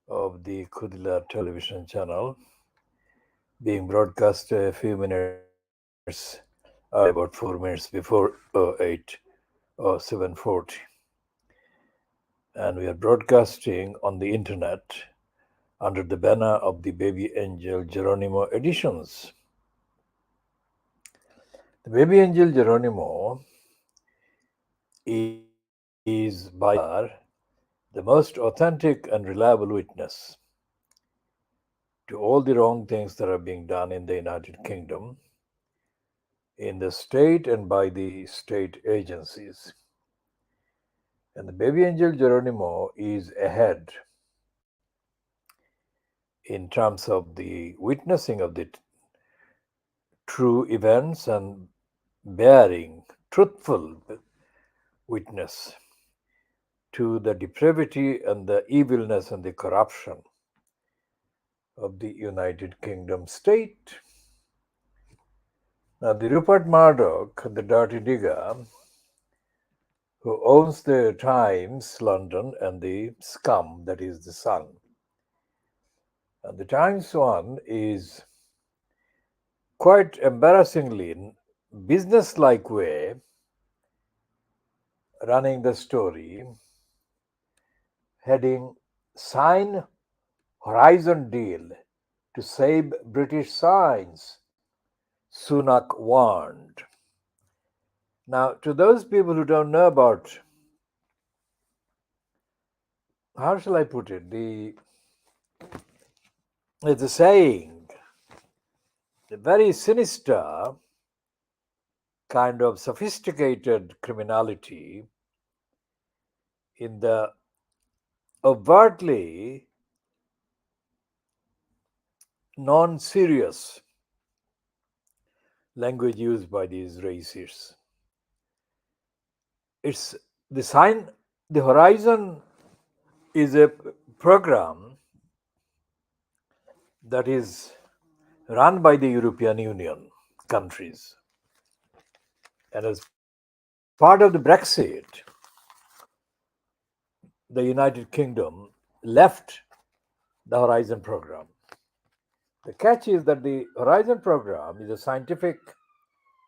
of the KhoodeelaarTV television channel, being broadcast a few minutes about 4 minutes before 8 or 7:40, and we are broadcasting on the internet under the banner of the Baby Angel Geronimo editions. The Baby Angel Geronimo is by far the most authentic and reliable witness to all the wrong things that are being done in the United Kingdom, in the state and by the state agencies. And the Baby Angel Geronimo is ahead in terms of the witnessing of the true events and bearing truthful witness to the depravity and the evilness and the corruption of the United Kingdom state. Now, the Rupert Murdoch, the dirty digger, who owns the Times London and the scum that is the Sun. And the Times one is quite embarrassingly business-like way running the story, heading "Sign Horizon Deal to Save British Signs," Sunak warned. Now, to those people who don't know about, how shall I put it, it's a saying, the very sinister kind of sophisticated criminality in the overtly non-serious language used by these racists. It's the sign, the Horizon is a program that is run by the European Union countries. And as part of the Brexit, the United Kingdom left the Horizon program. The catch is that the Horizon program is a scientific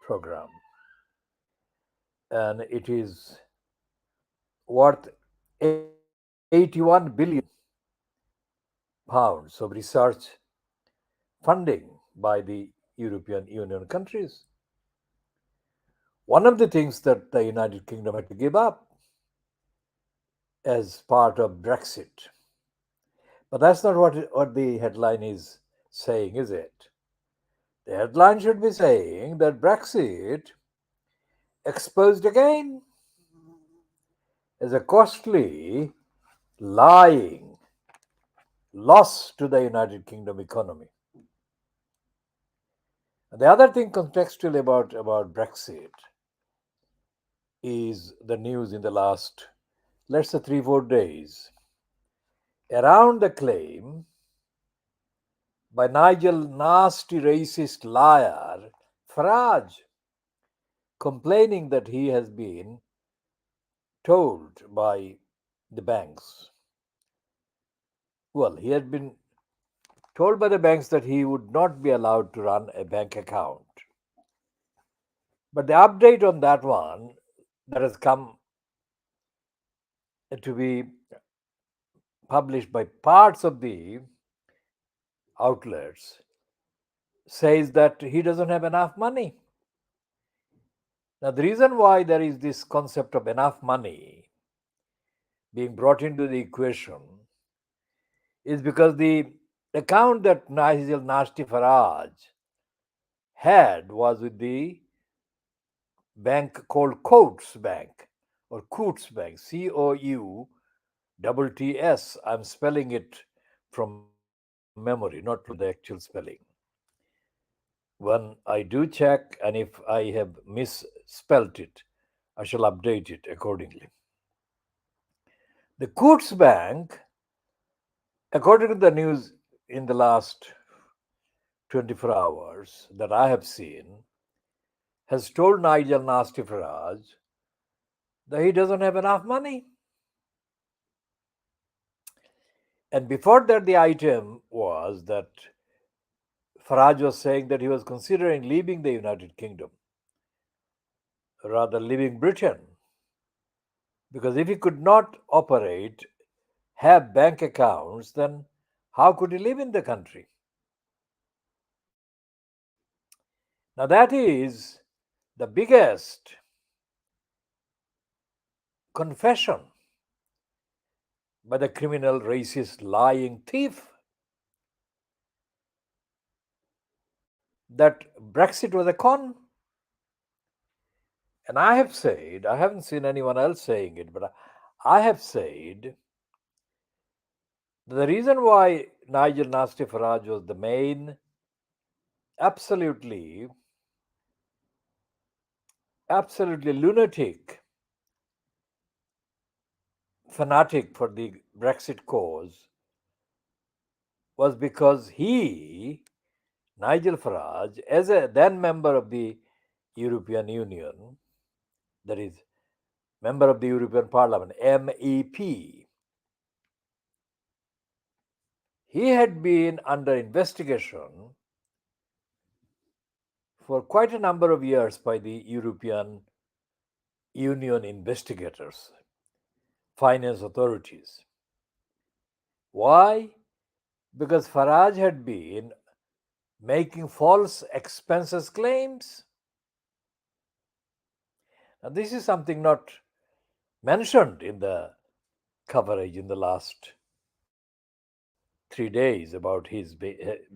program, and it is worth 81 billion pounds of research funding by the European Union countries. One of the things that the United Kingdom had to give up as part of Brexit. But that's not what the headline is saying, is it? The headline should be saying that Brexit exposed again as a costly, lying loss to the United Kingdom economy. The other thing contextually about Brexit is the news in the last, let's say, 3-4 days around the claim by Nigel nasty racist liar Farage, complaining that he has been told by the banks. Well, he had been told by the banks that he would not be allowed to run a bank account. But the update on that one that has come to be published by parts of the outlets says that he doesn't have enough money. Now, the reason why there is this concept of enough money being brought into the equation is because the account that Nigel Nasty Farage had was with the bank called Coates Bank or Coots Bank, COUTTS. I'm spelling it from memory, not from the actual spelling. When I do check, and if I have misspelt it, I shall update it accordingly. The Coots Bank, according to the news in the last 24 hours that I have seen, has told Nigel Nasty Farage that he doesn't have enough money. And before that, the item was that Farage was saying that he was considering leaving the United Kingdom, rather leaving Britain, because if he could not operate, have bank accounts, then how could he live in the country? Now, that is the biggest confession by the criminal, racist, lying thief that Brexit was a con. And I have said, I haven't seen anyone else saying it, but I have said the reason why Nigel Nasty Farage was the main, absolutely, absolutely lunatic fanatic for the Brexit cause was because he, Nigel Farage, as a then member of the European Union, that is, member of the European Parliament, MEP, he had been under investigation for quite a number of years by the European Union investigators, finance authorities. Why? Because Farage had been making false expenses claims. Now, this is something not mentioned in the coverage in the last 3 days about his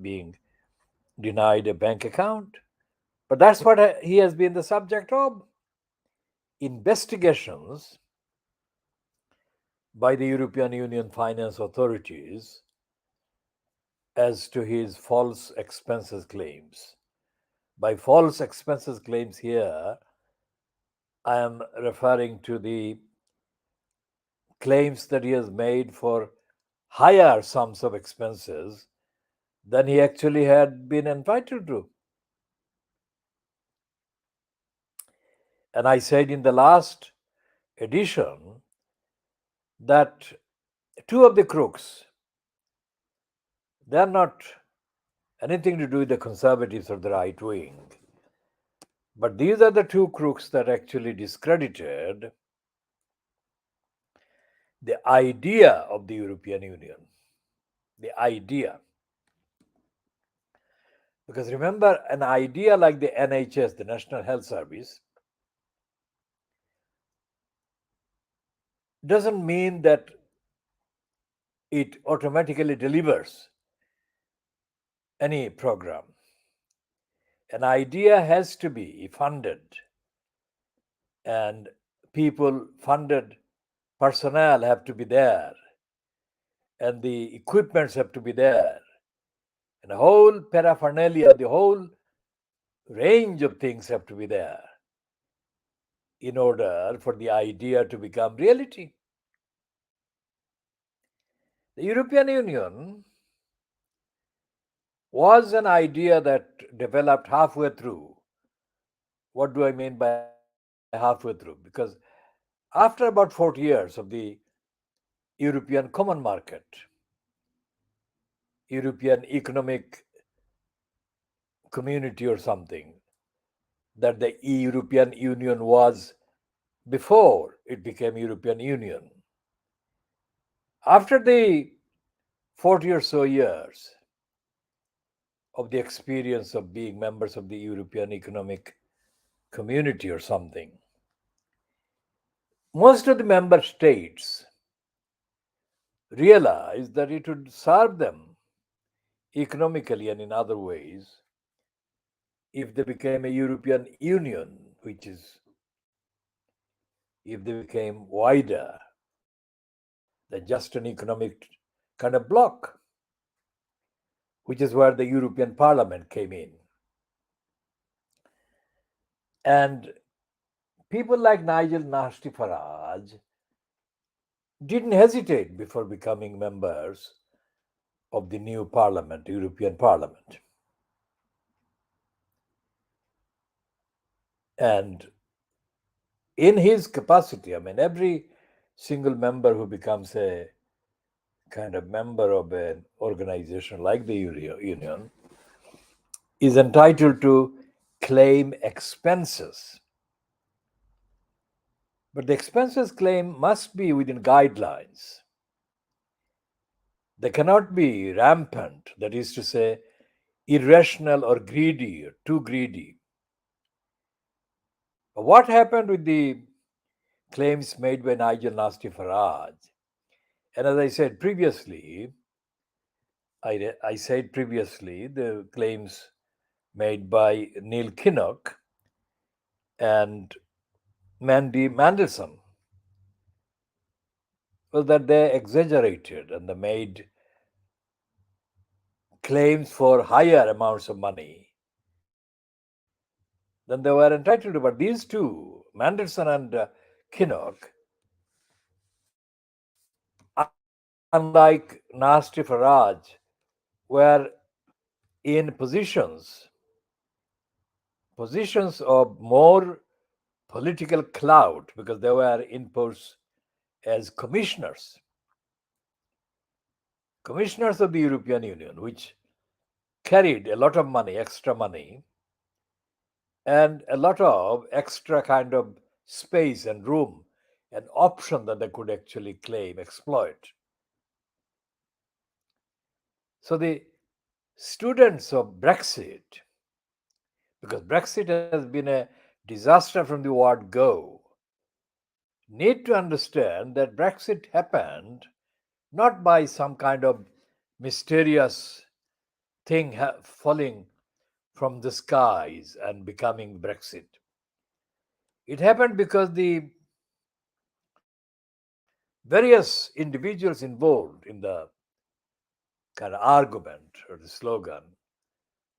being denied a bank account. But that's what he has been the subject of investigations by the European Union finance authorities as to his false expenses claims. By false expenses claims here, I am referring to the claims that he has made for higher sums of expenses than he actually had been entitled to. And I said in the last edition that two of the crooks, they are not anything to do with the conservatives or the right wing. But these are the two crooks that actually discredited the idea of the European Union. The idea. Because remember, an idea like the NHS, the National Health Service, doesn't mean that it automatically delivers any program. An idea has to be funded, and people funded personnel have to be there, and the equipments have to be there, and the whole paraphernalia, the whole range of things have to be there in order for the idea to become reality. The European Union was an idea that developed halfway through. What do I mean by halfway through? Because after about 40 years of the European Common Market, European Economic Community or something, that the European Union was before it became European Union. After the 40 or so years of the experience of being members of the European Economic Community or something, most of the member states realized that it would serve them economically and in other ways if they became a European Union, which is if they became wider than just an economic kind of bloc, which is where the European Parliament came in. And people like Nigel Nasty Farage didn't hesitate before becoming members of the new Parliament, European Parliament. And in his capacity, I mean, every single member who becomes a kind of member of an organization like the Union is entitled to claim expenses. But the expenses claim must be within guidelines. They cannot be rampant, that is to say, irrational or greedy, or too greedy. What happened with the claims made by Nigel Nasty Farage? And as I said previously, I said previously, the claims made by Neil Kinnock and Mandy Mandelson was that they exaggerated and they made claims for higher amounts of money than they were entitled to. But these two, Mandelson and Kinnock, unlike Nasty Farage, were in positions of more political clout because they were in posts as commissioners of the European Union, which carried a lot of money, extra money, and a lot of extra kind of space and room and option that they could actually claim, exploit. So the students of Brexit, because Brexit has been a disaster from the word go, need to understand that Brexit happened not by some kind of mysterious thing falling from the skies and becoming Brexit. It happened because the various individuals involved in the kind of argument or the slogan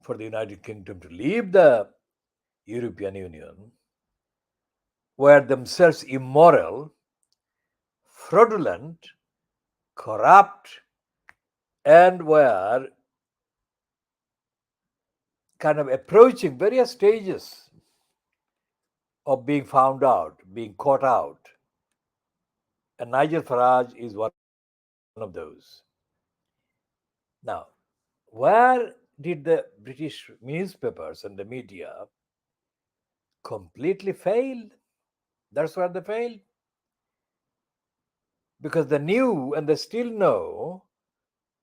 for the United Kingdom to leave the European Union were themselves immoral, fraudulent, corrupt, and were kind of approaching various stages of being found out, being caught out. And Nigel Farage is one of those. Now, where did the British newspapers and the media completely fail? That's where they failed. Because they knew and they still know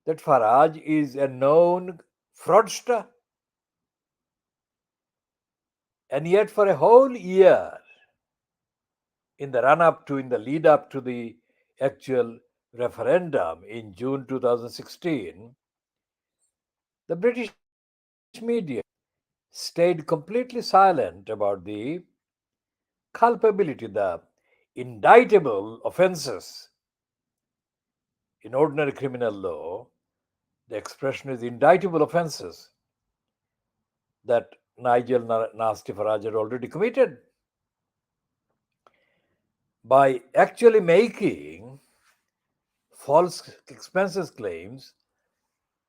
that Farage is a known fraudster. And yet, for a whole year, in the run up to, in the lead up to the actual referendum in June 2016, the British media stayed completely silent about the culpability, the indictable offenses. In ordinary criminal law, the expression is indictable offenses that Nigel Nasty Farage had already committed by actually making false expenses claims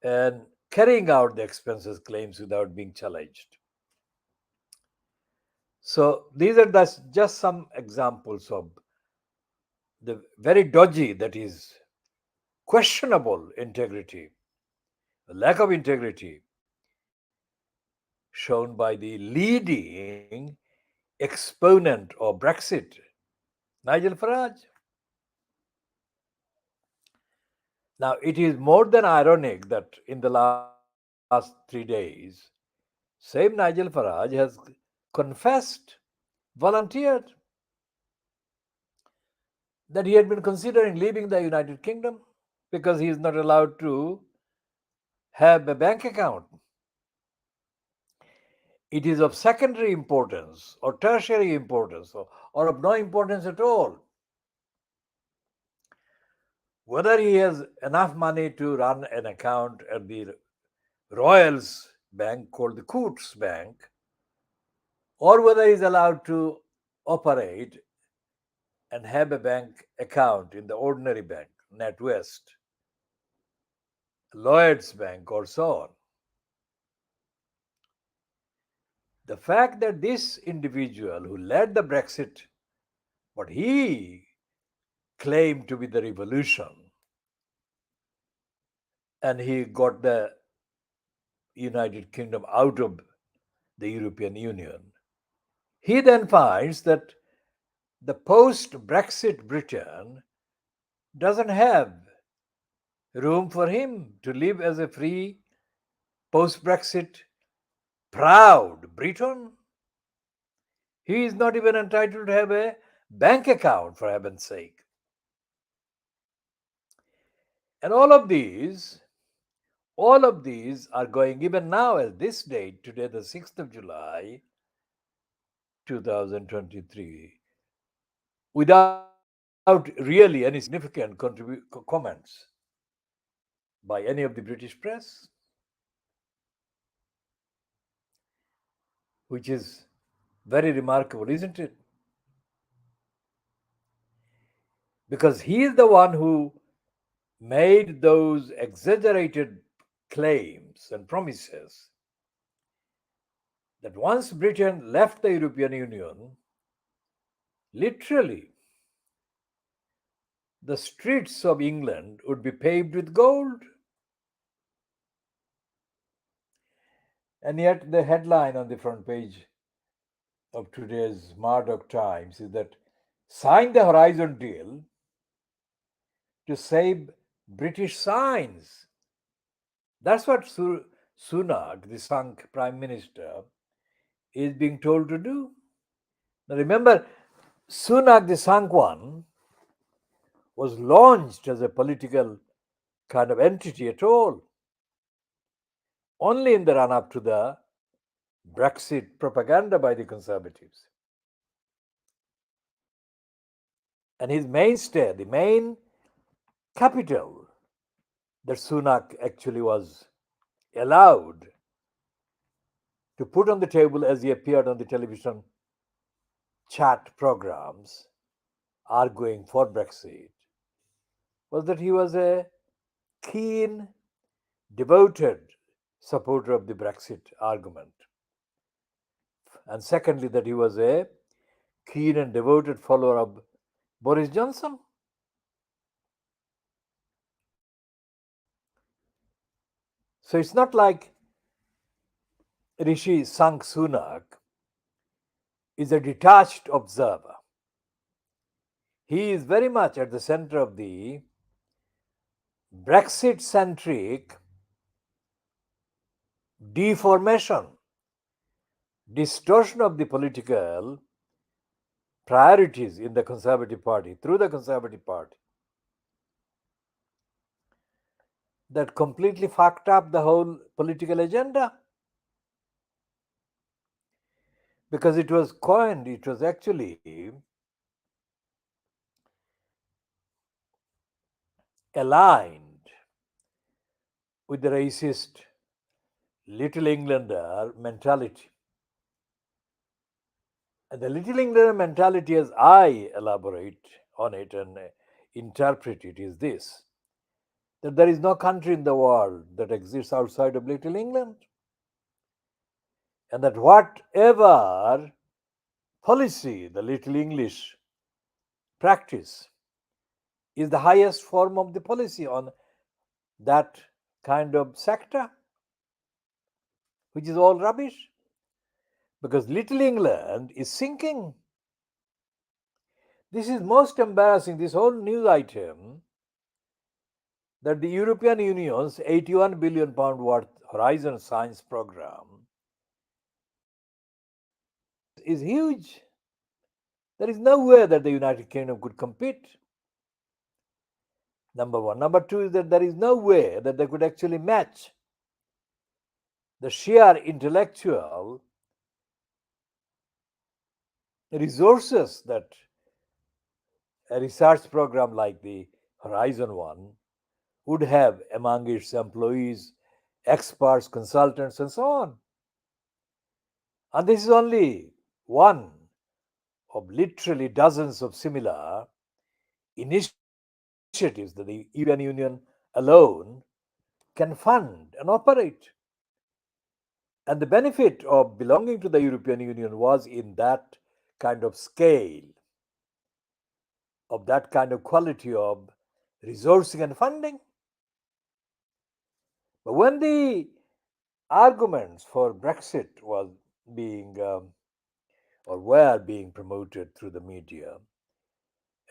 and carrying out the expenses claims without being challenged. So these are just some examples of the very dodgy, that is, questionable integrity, lack of integrity shown by the leading exponent of Brexit, Nigel Farage. Now, it is more than ironic that in the last 3 days, same Nigel Farage has confessed, volunteered that he had been considering leaving the United Kingdom because he is not allowed to have a bank account. It is of secondary importance or tertiary importance or of no importance at all whether he has enough money to run an account at the Royals Bank called the Coutts Bank, or whether he is allowed to operate and have a bank account in the ordinary bank, NatWest, Lloyd's Bank, or so on. The fact that this individual who led the Brexit, what he claimed to be the revolution, and he got the United Kingdom out of the European Union. He then finds that the post Brexit Britain doesn't have room for him to live as a free post Brexit proud Briton. He is not even entitled to have a bank account, for heaven's sake. And all of these are going even now at this date, today, the 6th of July, 2023, without really any significant comments by any of the British press, which is very remarkable, isn't it? Because he is the one who made those exaggerated claims and promises that once Britain left the European Union, literally the streets of England would be paved with gold. And yet, the headline on the front page of today's Murdoch Times is that sign the Horizon deal to save British signs. That's what Sunak, the sunk Prime Minister, is being told to do. Now remember, Sunak, the sunk one, was launched as a political kind of entity at all, only in the run up to the Brexit propaganda by the Conservatives. And his mainstay, the main capital that Sunak actually was allowed to put on the table as he appeared on the television chat programs arguing for Brexit, was that he was a keen, devoted supporter of the Brexit argument. And secondly, that he was a keen and devoted follower of Boris Johnson. So it's not like Rishi Sunak is a detached observer. He is very much at the center of the Brexit centric deformation, distortion of the political priorities in the Conservative Party, through the Conservative Party, that completely fucked up the whole political agenda. Because it was coined, it was actually aligned with the racist Little Englander mentality. And the Little Englander mentality, as I elaborate on it and interpret it, is this: that there is no country in the world that exists outside of Little England. And that whatever policy the Little English practice is the highest form of the policy on that kind of sector, which is all rubbish. Because Little England is sinking. This is most embarrassing, this whole news item, that the European Union's £81 billion worth Horizon Science program is huge. There is no way that the United Kingdom could compete. Number one. Number two is that there is no way that they could actually match the sheer intellectual resources that a research program like the Horizon one would have among its employees, experts, consultants, and so on. And this is only one of literally dozens of similar initiatives that the European Union alone can fund and operate. And the benefit of belonging to the European Union was in that kind of scale, of that kind of quality of resourcing and funding. But when the arguments for Brexit was being or were being promoted through the media,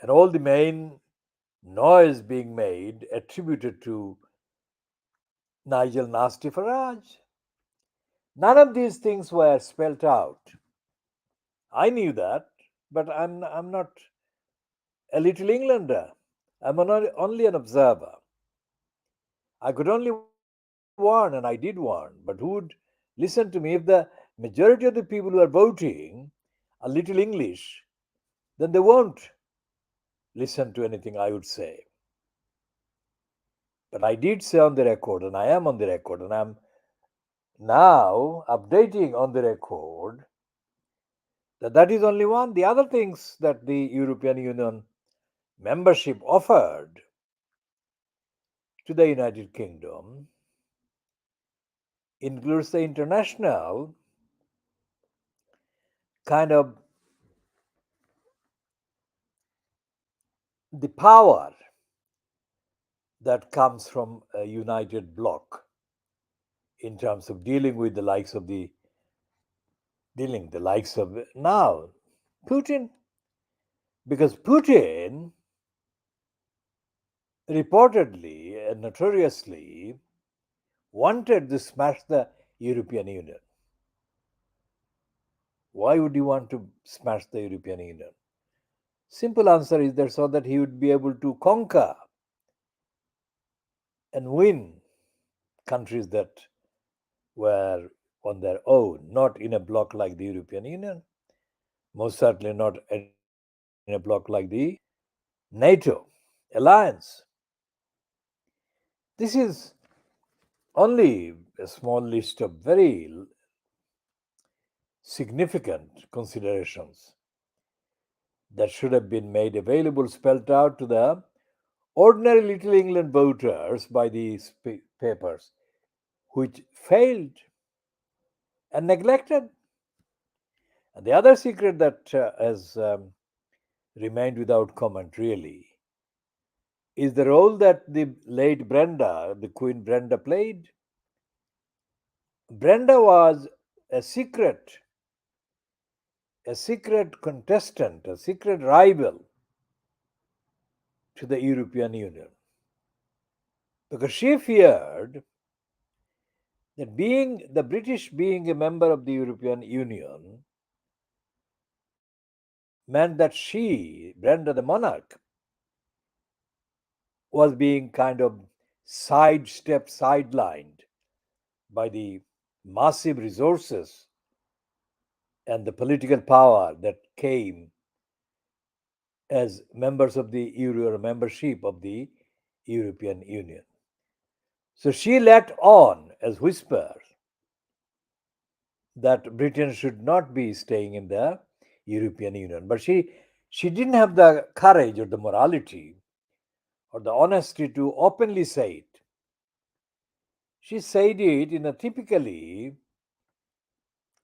and all the main noise being made attributed to Nigel Nasty Farage, none of these things were spelt out. I knew that, but I'm not a little Englander. Only an observer. I could only warn, and I did warn, but who would listen to me if the majority of the people who are voting are little English? Then they won't listen to anything I would say. But I did say on the record, and I am on the record, and I'm now updating on the record that that is only one. The other things that the European Union membership offered to the United Kingdom includes the international kind of the power that comes from a united bloc in terms of dealing with the likes of now Putin, because Putin reportedly and notoriously wanted to smash the European Union. Why would he want to smash the European Union? Simple answer is that so that he would be able to conquer and win countries that were on their own, not in a bloc like the European Union, most certainly not in a bloc like the NATO alliance. This is only a small list of very significant considerations that should have been made available, spelled out to the ordinary Little England voters by these papers, which failed and neglected. And the other secret that has remained without comment, really, is the role that the late Brenda, the Queen Brenda, played. Brenda was a secret contestant, a secret rival to the European Union, because she feared that being the British being a member of the European Union meant that she, Brenda the monarch, was being kind of sidelined by the massive resources and the political power that came as members of the Euro or membership of the European Union. So she let on as whispers that Britain should not be staying in the European Union. But she didn't have the courage or the morality or the honesty to openly say it. She said it in a typically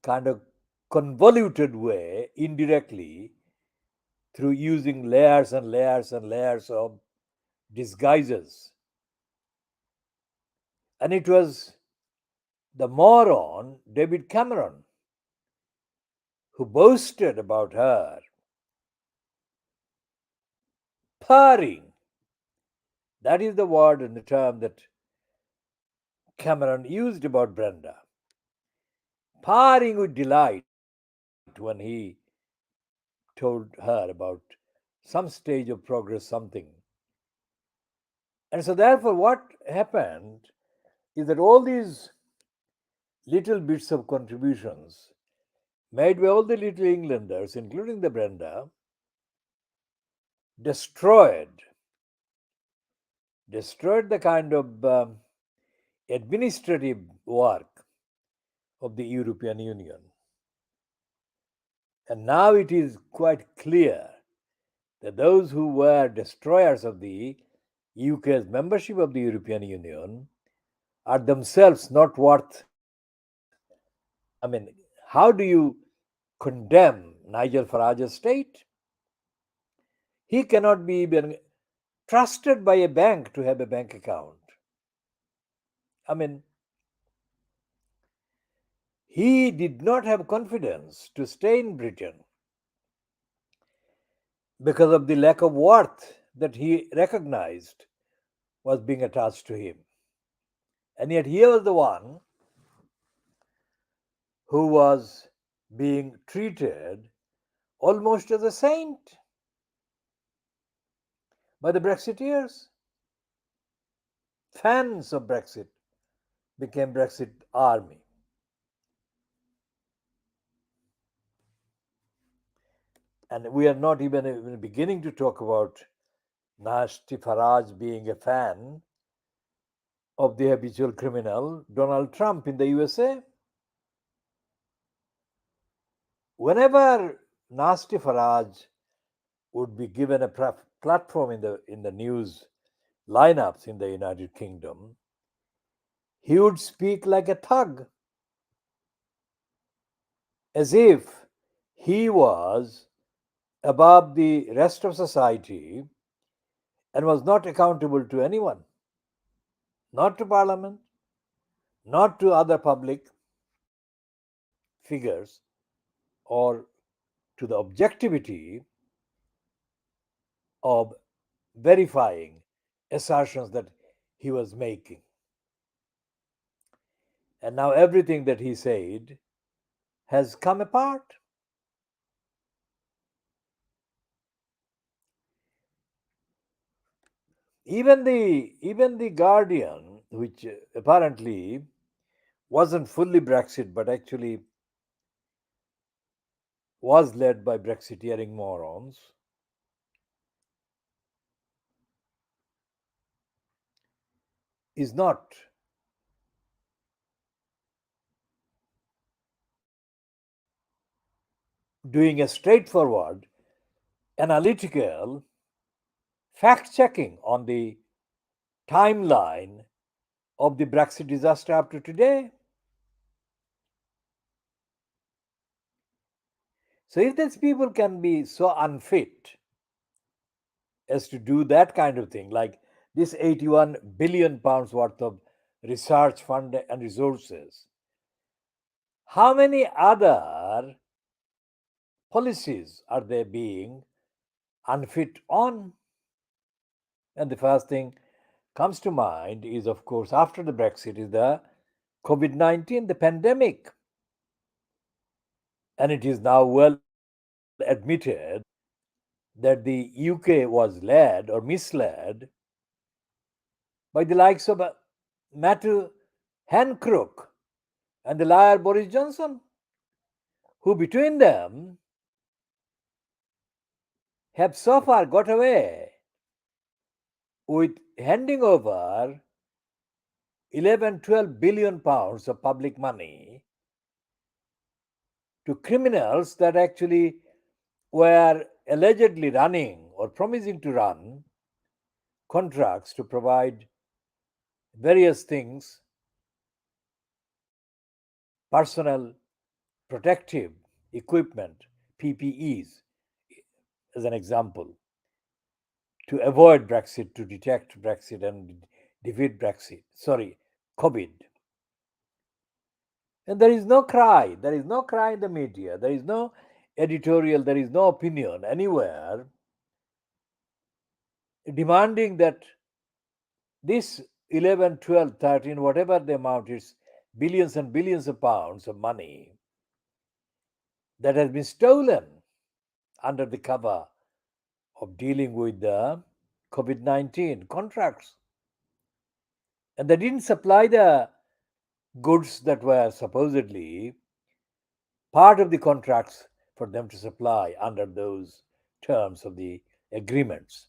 kind of convoluted way, indirectly, through using layers and layers and layers of disguises. And it was the moron David Cameron who boasted about her purring. That is the word and the term that Cameron used about Brenda. Purring with delight when he told her about some stage of progress, something. And so, therefore, what happened is that all these little bits of contributions made by all the little Englanders, including the Brenda, destroyed the kind of administrative work of the European Union. And now it is quite clear that those who were destroyers of the UK's membership of the European Union are themselves not worth. I mean, how do you condemn Nigel Farage's state? He cannot be even trusted by a bank to have a bank account. I mean, he did not have confidence to stay in Britain because of the lack of worth that he recognized was being attached to him. And yet, he was the one who was being treated almost as a saint by the Brexiteers. Fans of Brexit became Brexit army. And we are not even beginning to talk about Nashti Farage being a fan of the habitual criminal Donald Trump in the USA. Whenever Nashti Farage would be given a platform in the news lineups in the United Kingdom, he would speak like a thug, as if he was above the rest of society and was not accountable to anyone, not to Parliament, not to other public figures, or to the objectivity of verifying assertions that he was making. And now everything that he said has come apart. Even the Guardian, which apparently wasn't fully Brexit, but actually was led by Brexiteering morons, is not doing a straightforward, analytical fact checking on the timeline of the Brexit disaster up to today. So, if these people can be so unfit as to do that kind of thing, like this 81 billion pounds worth of research fund and resources, how many other policies are they being unfit on? And the first thing comes to mind is, of course, after the Brexit, is the COVID-19, the pandemic. And it is now well admitted that the UK was led or misled by the likes of Matthew Hancock and the liar Boris Johnson, who between them have so far got away with handing over 11, 12 billion pounds of public money to criminals that actually were allegedly running or promising to run contracts to provide various things, personal protective equipment, PPEs, as an example, to avoid Brexit, to detect Brexit and defeat Brexit. Sorry, COVID. And there is no cry. There is no cry in the media. There is no editorial. There is no opinion anywhere demanding that this 11, 12, 13, whatever the amount is, billions and billions of pounds of money that has been stolen under the cover of dealing with the COVID-19 contracts. And they didn't supply the goods that were supposedly part of the contracts for them to supply under those terms of the agreements.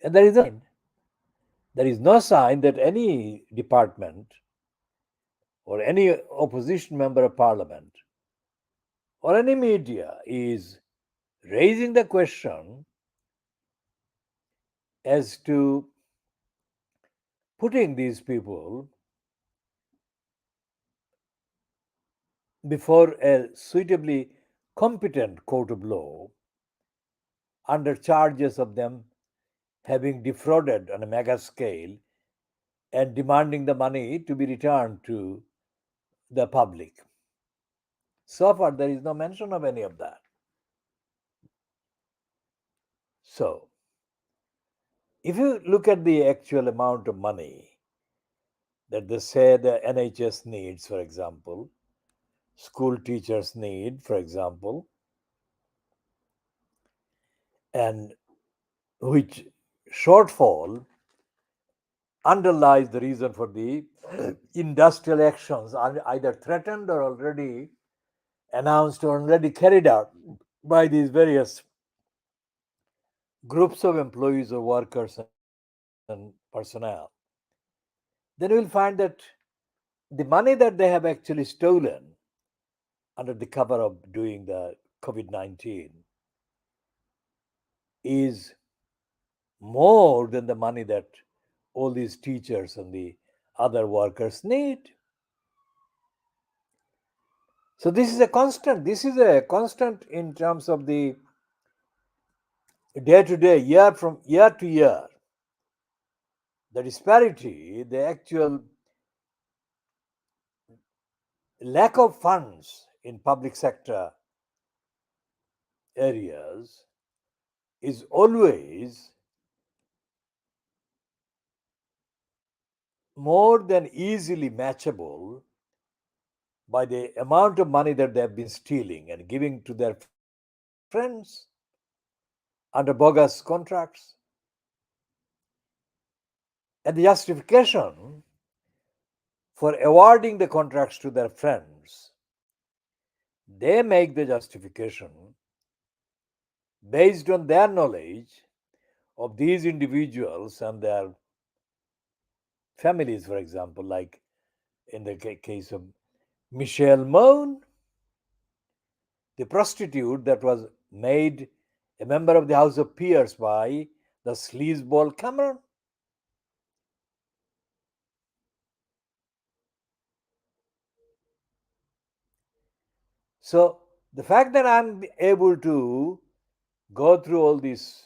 And there is no sign that any department or any opposition member of parliament or any media is raising the question as to putting these people before a suitably competent court of law under charges of them having defrauded on a mega scale and demanding the money to be returned to the public. So far, there is no mention of any of that. So, if you look at the actual amount of money that they say the NHS needs, for example, school teachers need, for example, and which shortfall underlies the reason for the industrial actions are either threatened or already announced or already carried out by these various groups of employees or workers and personnel, then you will find that the money that they have actually stolen under the cover of doing the COVID 19 is more than the money that all these teachers and the other workers need. So this is a constant. This is a constant in terms of the day to day, year from year to year. The disparity, the actual lack of funds in public sector areas is always more than easily matchable by the amount of money that they have been stealing and giving to their friends under bogus contracts. And the justification for awarding the contracts to their friends, they make the justification based on their knowledge of these individuals and their families, for example, like in the case of Michelle Moan, the prostitute that was made a member of the House of Peers by the sleazeball Cameron. So the fact that I'm able to go through all this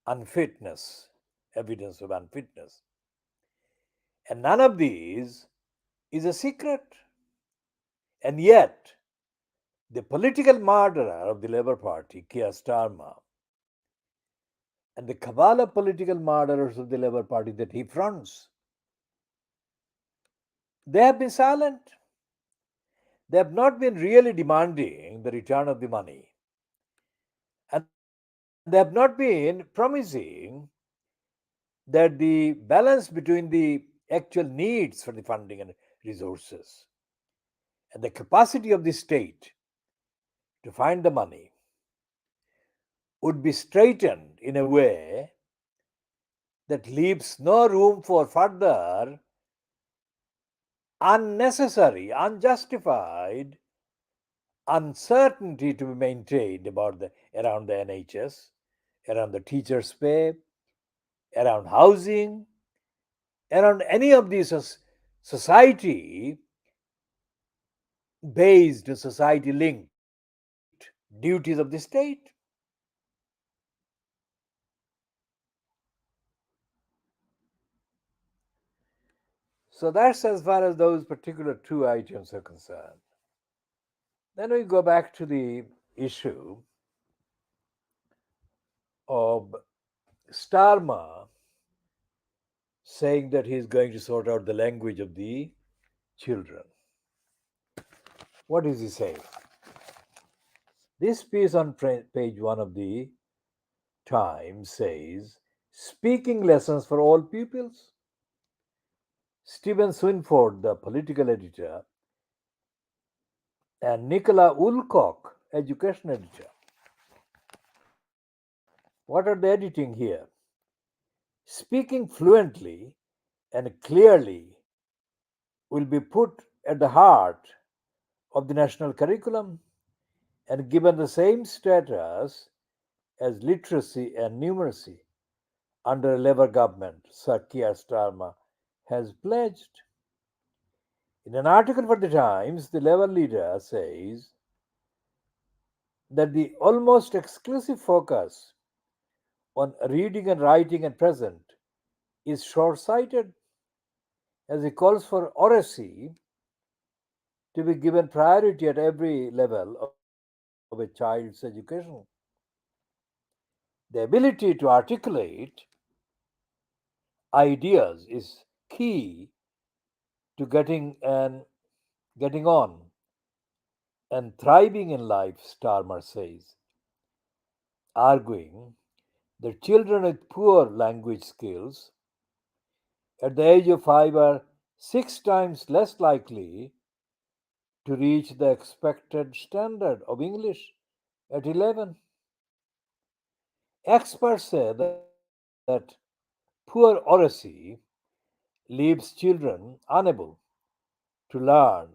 unfitness, evidence of unfitness, and none of these is a secret. And yet, the political murderer of the Labour Party, Keir Starmer, and the cabal of political murderers of the Labour Party that he fronts, they have been silent. They have not been really demanding the return of the money. And they have not been promising that the balance between the actual needs for the funding and resources and the capacity of the state to find the money would be straightened in a way that leaves no room for further unnecessary, unjustified uncertainty to be maintained about the around the NHS, around the teachers' pay, around housing, around any of these society based, society linked duties of the state. So that's as far as those particular two items are concerned. Then we go back to the issue of Starmer saying that he is going to sort out the language of the children. What is he saying? This piece on page 1 of the Times says speaking lessons for all pupils. Stephen Swinford, the political editor, and Nicola Woolcock, education editor. What are they editing here? Speaking fluently and clearly will be put at the heart of the national curriculum and given the same status as literacy and numeracy under a Labour government, Sir Keir Starmer has pledged. In an article for the Times, the Labour leader says that the almost exclusive focus on reading and writing and present is short sighted, as he calls for oracy to be given priority at every level of a child's education. The ability to articulate ideas is key to getting on and thriving in life, Starmer says, arguing that children with poor language skills at the age of 5 are 6 times less likely to reach the expected standard of English at 11. Experts say that poor oracy leaves children unable to learn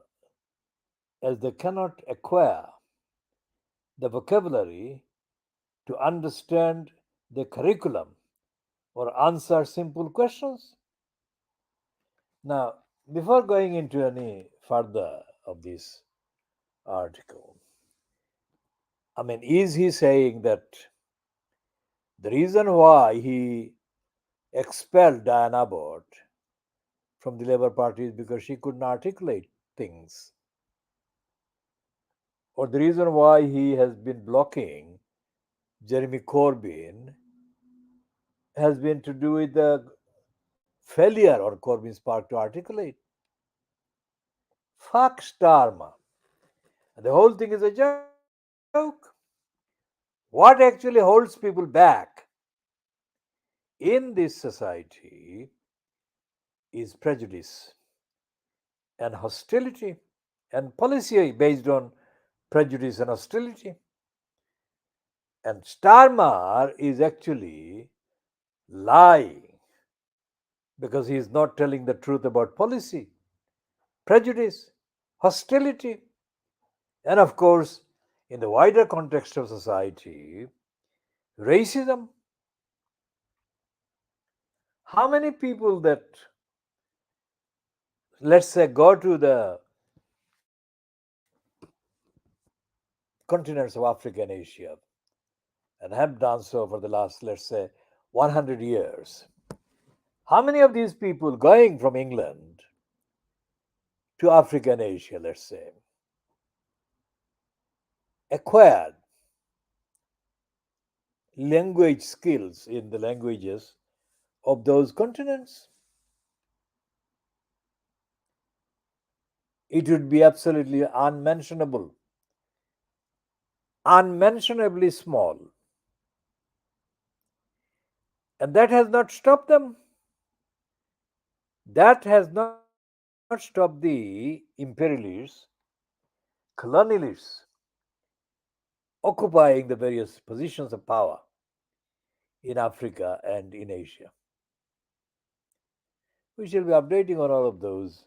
as they cannot acquire the vocabulary to understand the curriculum or answer simple questions. Now, before going into any further of this article, I mean, is he saying that the reason why he expelled Diana Abbott from the Labour Party is because she couldn't articulate things? Or the reason why he has been blocking Jeremy Corbyn has been to do with the failure on Corbyn's part to articulate? Fuck Starmer. And the whole thing is a joke. What actually holds people back in this society is prejudice and hostility and policy based on prejudice and hostility. And Starmer is actually lying because he is not telling the truth about policy, prejudice, hostility, and of course, in the wider context of society, racism. How many people that, let's say, go to the continents of Africa and Asia and have done so for the last, let's say, 100 years? How many of these people going from England to Africa and Asia, let's say, acquired language skills in the languages of those continents? It would be absolutely unmentionable, unmentionably small. And that has not stopped them. That has not stopped the imperialists, colonialists, occupying the various positions of power in Africa and in Asia. We shall be updating on all of those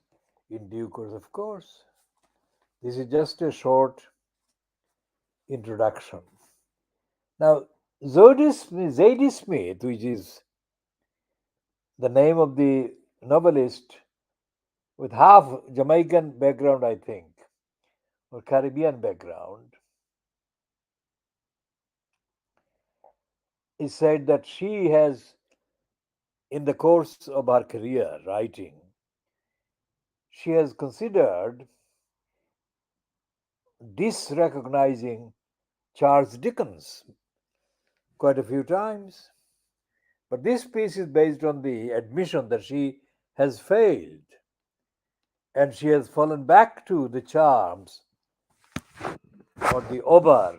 in due course, of course. This is just a short introduction. Now, Zadie Smith, which is the name of the novelist with half Jamaican background, I think, or Caribbean background, is said that she has, in the course of her career writing, she has considered disrecognizing Charles Dickens quite a few times. But this piece is based on the admission that she has failed and she has fallen back to the charms or the over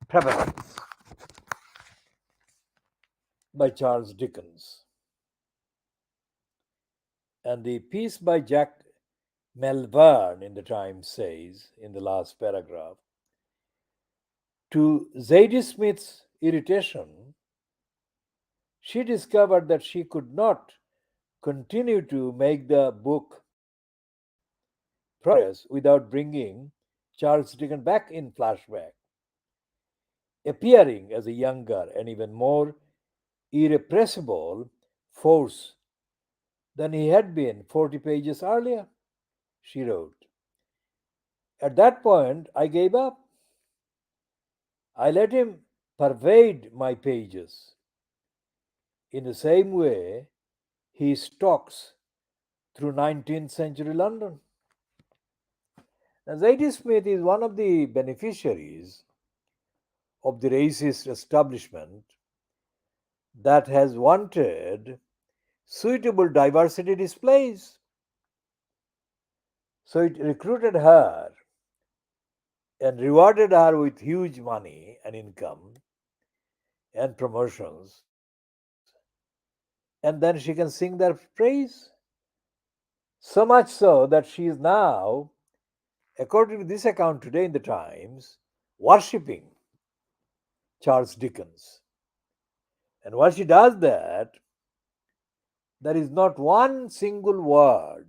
prevalence by Charles Dickens. And the piece by Jack Melbourne in the Times says in the last paragraph, to Zadie Smith's irritation, she discovered that she could not continue to make the book progress without bringing Charles Dickens back in flashback, appearing as a younger and even more irrepressible force than he had been 40 pages earlier, she wrote. At that point, I gave up. I let him pervade my pages. in the same way he stalks through 19th century London. Now, Zadie Smith is one of the beneficiaries of the racist establishment that has wanted suitable diversity displays. So it recruited her and rewarded her with huge money and income and promotions, and then she can sing their praise. So much so that she is now, according to this account today in the Times, worshipping Charles Dickens. And while she does that, there is not one single word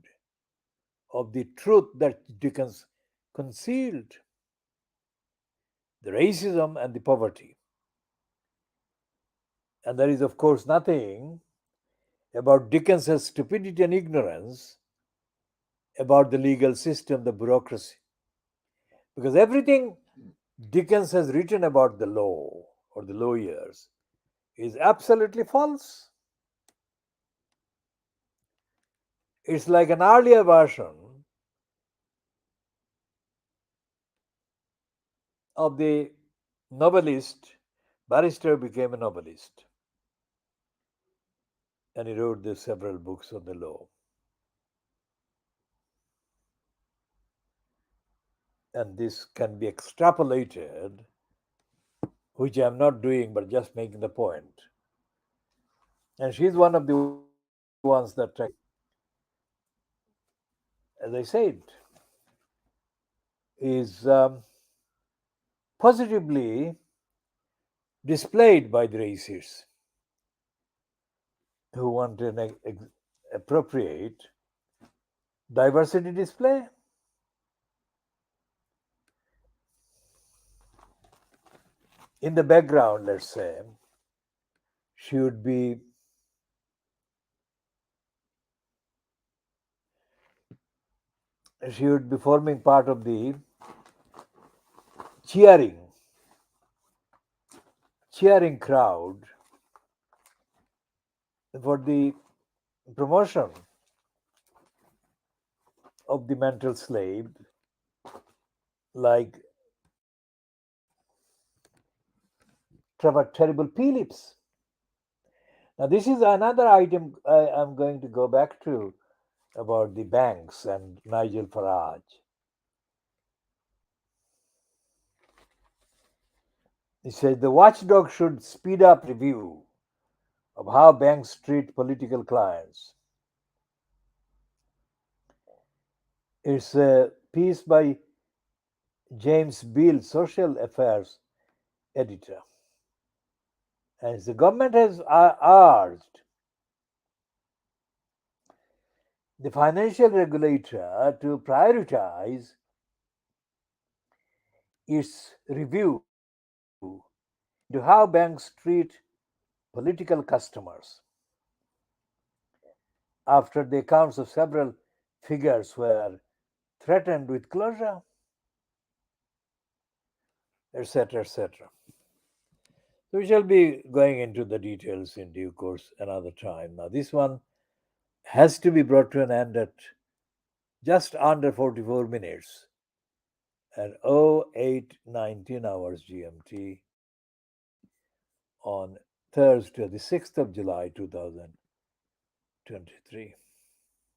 of the truth that Dickens concealed: the racism and the poverty. And there is, of course, nothing about Dickens's stupidity and ignorance about the legal system, the bureaucracy. Because everything Dickens has written about the law or the lawyers is absolutely false. It's like an earlier version of the novelist, barrister became a novelist, and he wrote the several books on the law. And this can be extrapolated, which I'm not doing, but just making the point. And she's one of the ones that, as I said, is positively displayed by the racists who want an appropriate diversity display. In the background, let's say, she would be forming part of the cheering crowd for the promotion of the mental slave, like terrible Phillips. Now, this is another item I'm going to go back to about the banks and Nigel Farage. He says the watchdog should speed up review of how banks treat political clients. It's a piece by James Beale, social affairs editor. And the government has urged the financial regulator to prioritize its review into how banks treat political customers after the accounts of several figures were threatened with closure, etc., etc. So we shall be going into the details in due course another time. Now, this one has to be brought to an end at just under 44 minutes at 08:19 hours GMT on Thursday, the 6th of July 2023.